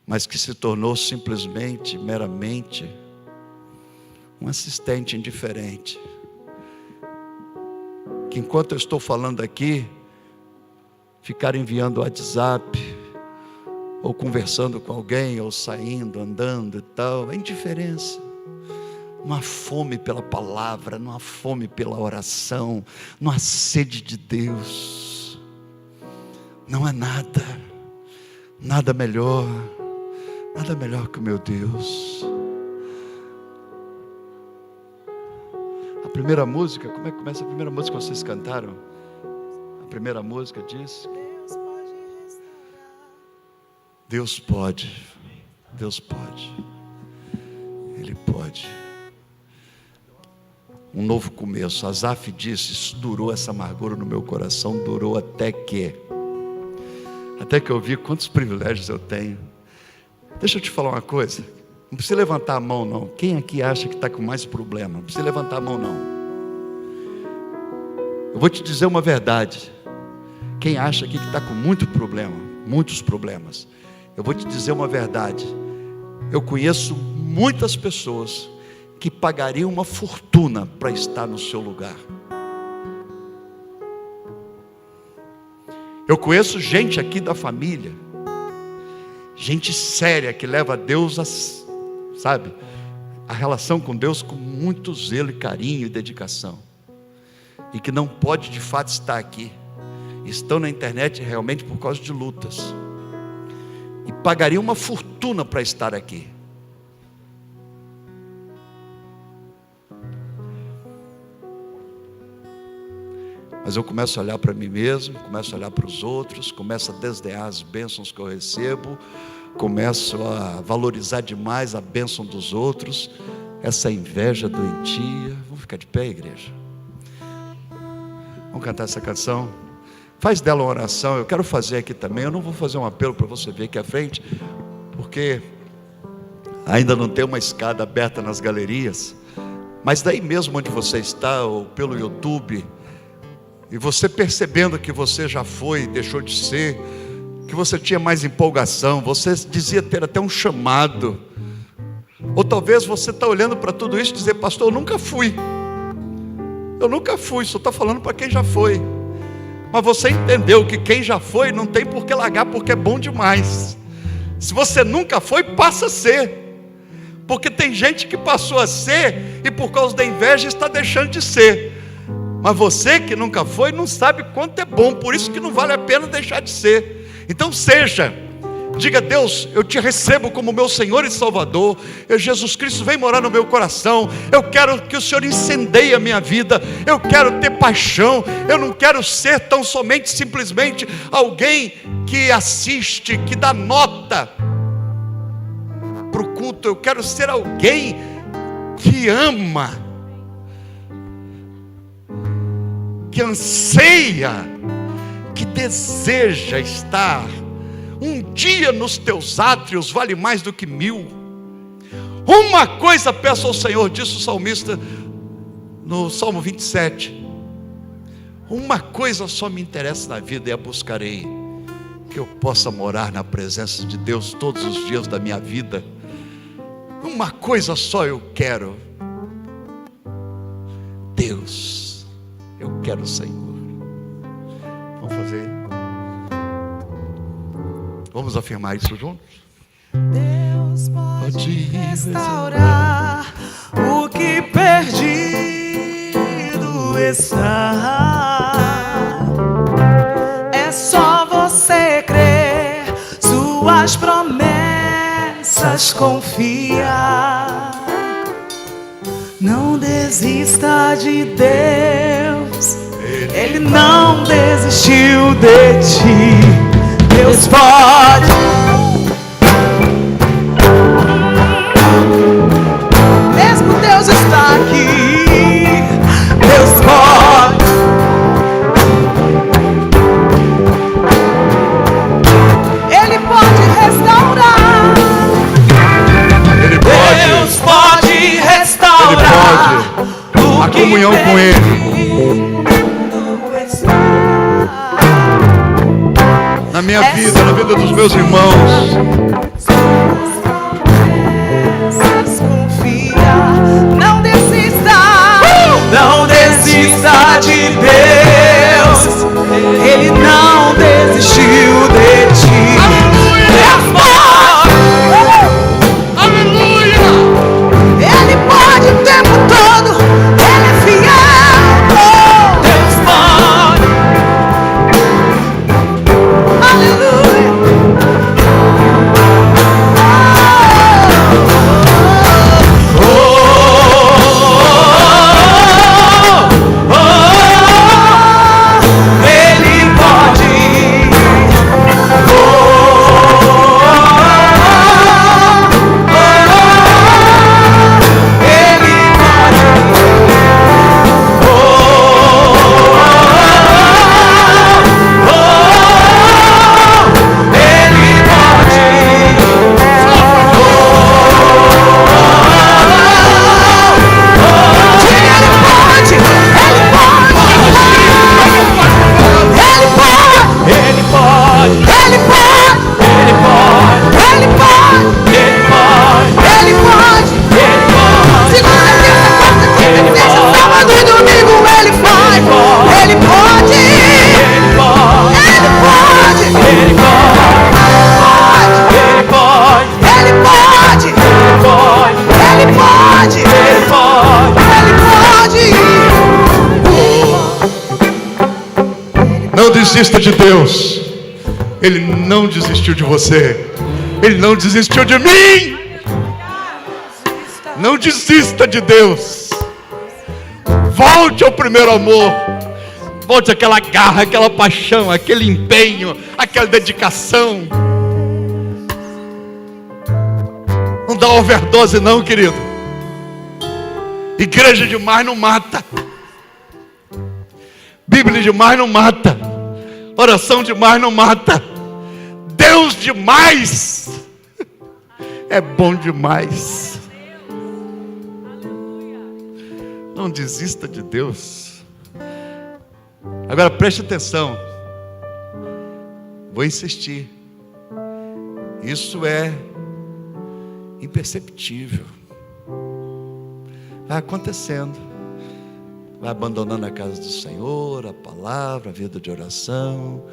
mas que se tornou simplesmente, meramente, um assistente indiferente, que enquanto eu estou falando aqui, ficar enviando WhatsApp, ou conversando com alguém, ou saindo, andando e tal, é indiferença. Não há fome pela palavra, não há fome pela oração, não há sede de Deus. Não há nada melhor que o meu Deus. A primeira música, como é que começa a primeira música que vocês cantaram? A primeira música diz: Deus pode, Deus pode, Ele pode. Um novo começo. Asaf disse, isso durou, essa amargura no meu coração durou até que eu vi quantos privilégios eu tenho. Deixa eu te falar uma coisa, não precisa levantar a mão não. Quem aqui acha que está com mais problema? Não precisa levantar a mão não. Eu vou te dizer uma verdade. Quem acha aqui que está com muito problema, muitos problemas, eu vou te dizer uma verdade. Eu conheço muitas pessoas que pagariam uma fortuna para estar no seu lugar. Eu conheço gente aqui da família, gente séria que leva Deus a relação com Deus com muito zelo e carinho e dedicação, e que não pode de fato estar aqui, estão na internet realmente por causa de lutas, e pagariam uma fortuna para estar aqui. Mas eu começo a olhar para mim mesmo, começo a olhar para os outros, começo a desdenhar as bênçãos que eu recebo, começo a valorizar demais a bênção dos outros, essa inveja doentia. Vamos ficar de pé, igreja? Vamos cantar essa canção? Faz dela uma oração, eu quero fazer aqui também. Eu não vou fazer um apelo para você ver aqui à frente, porque ainda não tem uma escada aberta nas galerias, mas daí mesmo onde você está, ou pelo YouTube, e você percebendo que você já foi e deixou de ser, que você tinha mais empolgação, você dizia ter até um chamado, ou talvez você está olhando para tudo isso e dizer, pastor, eu nunca fui, só está falando para quem já foi. Mas você entendeu que quem já foi não tem por que largar, porque é bom demais. Se você nunca foi, passa a ser, porque tem gente que passou a ser e por causa da inveja está deixando de ser. Mas você que nunca foi, não sabe quanto é bom, por isso que não vale a pena deixar de ser. Então diga, Deus, eu te recebo como meu Senhor e Salvador, Jesus Cristo vem morar no meu coração, eu quero que o Senhor incendeie a minha vida, eu quero ter paixão, eu não quero ser tão somente, simplesmente alguém que assiste, que dá nota para o culto, eu quero ser alguém que ama, que anseia, que deseja estar um dia nos teus átrios, vale mais do que 1000. Uma coisa peço ao Senhor, disse o salmista no Salmo 27. Uma coisa só me interessa na vida, e a buscarei: que eu possa morar na presença de Deus todos os dias da minha vida. Uma coisa só eu quero: Deus, eu quero o Senhor. Vamos fazer, vamos afirmar isso juntos? Deus pode restaurar o que perdido está. É só você crer, suas promessas confiar. Não desista de Deus, Ele não desistiu de ti. Deus pode. Mesmo Deus está aqui, Deus pode. Ele pode restaurar. Ele pode. Deus pode restaurar. Ele pode. A comunhão com Ele. Na minha vida, na vida dos meus irmãos. Não desista, não desista de Deus. Ele não desistiu de ti. Aleluia! Ele pode o tempo todo. Ele é fiel. Deus pode. Aleluia. Não desista de Deus. Ele não desistiu de você. Ele não desistiu de mim. Não desista de Deus. Volte ao primeiro amor. Volte àquela garra, aquela paixão, aquele empenho, aquela dedicação. Não dá overdose não, querido. Igreja demais não mata. Bíblia demais não mata. Oração demais não mata. Deus demais é bom demais. Não desista de Deus. Agora preste atenção. Vou insistir. Isso é imperceptível. Vai acontecendo. Vai abandonando a casa do Senhor, a palavra, a vida de oração.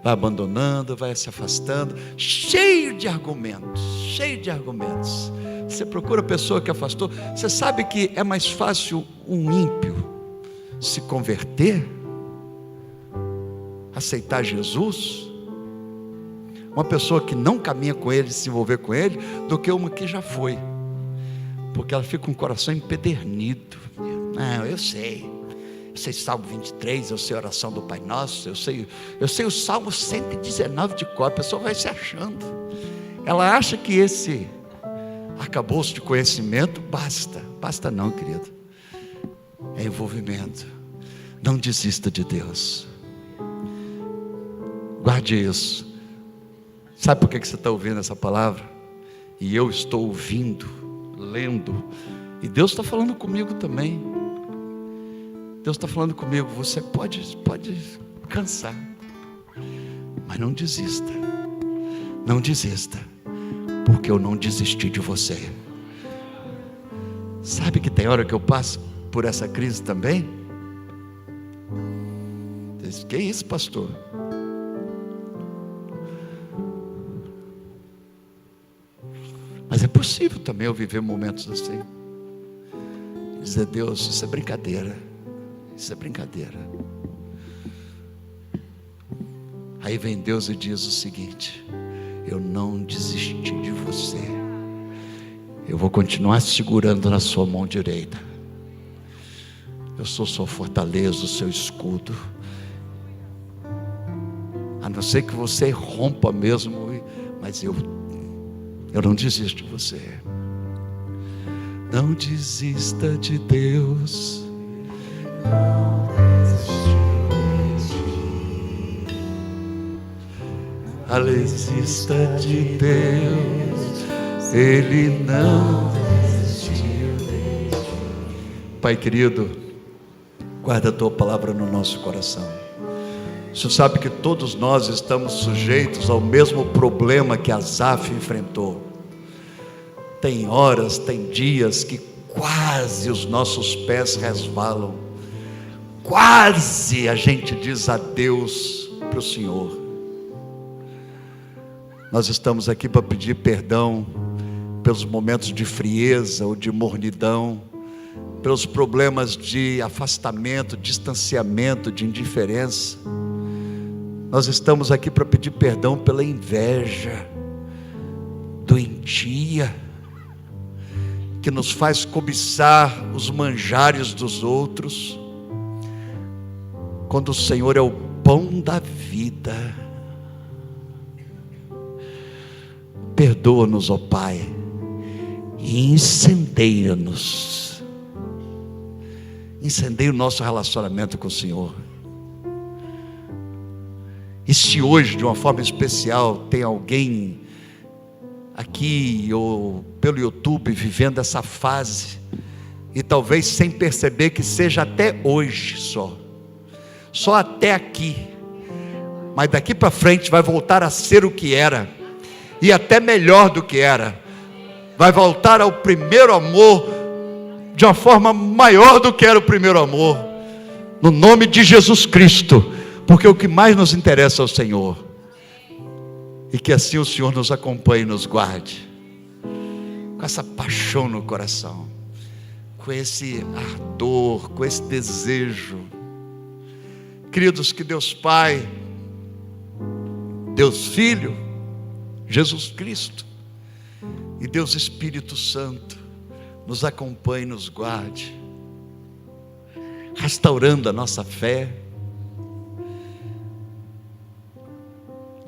Vai abandonando, vai se afastando. Cheio de argumentos. Cheio de argumentos. Você procura a pessoa que afastou. Você sabe que é mais fácil um ímpio se converter, aceitar Jesus, uma pessoa que não caminha com Ele, se envolver com Ele, do que uma que já foi. Porque ela fica com o coração empedernido. Não, eu sei Salmo 23, eu sei a oração do Pai Nosso, eu sei o Salmo 119 de cor. A pessoa vai se achando. Ela acha que esse arcabouço de conhecimento basta não, querido. É envolvimento. Não desista de Deus. Guarde isso. Sabe por que você está ouvindo essa palavra? E eu estou ouvindo, lendo, e Deus está falando comigo também. Deus está falando comigo. Você pode cansar, mas não desista. Não desista, porque eu não desisti de você. Sabe que tem hora que eu passo por essa crise também? Diz, que isso, pastor? Mas é possível também eu viver momentos assim. Dizer, Deus, isso é brincadeira. Isso é brincadeira. Aí vem Deus e diz o seguinte: eu não desisti de você. Eu vou continuar segurando na sua mão direita. Eu sou sua fortaleza, o seu escudo. A não ser que você rompa mesmo, mas eu não desisto de você. Não desista de Deus. Não desista de Deus. Ele não desistiu. Pai querido, guarda a tua palavra no nosso coração. O Senhor sabe que todos nós estamos sujeitos ao mesmo problema que Asaf enfrentou. Tem horas, tem dias que quase os nossos pés resvalam, quase a gente diz adeus para o Senhor. Nós estamos aqui para pedir perdão pelos momentos de frieza ou de mornidão, pelos problemas de afastamento, distanciamento, de indiferença. Nós estamos aqui para pedir perdão pela inveja doentia, que nos faz cobiçar os manjares dos outros, quando o Senhor é o pão da vida. Perdoa-nos, ó Pai, e incendeia-nos. Incendeia o nosso relacionamento com o Senhor. E se hoje, de uma forma especial, tem alguém aqui ou pelo YouTube vivendo essa fase, e talvez sem perceber que seja até hoje só até aqui, mas daqui para frente vai voltar a ser o que era, e até melhor do que era, vai voltar ao primeiro amor, de uma forma maior do que era o primeiro amor, no nome de Jesus Cristo, porque o que mais nos interessa é o Senhor. E que assim o Senhor nos acompanhe e nos guarde, com essa paixão no coração, com esse ardor, com esse desejo. Queridos, que Deus Pai, Deus Filho, Jesus Cristo e Deus Espírito Santo nos acompanhe e nos guarde, restaurando a nossa fé,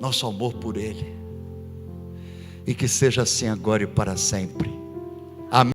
nosso amor por Ele, e que seja assim agora e para sempre.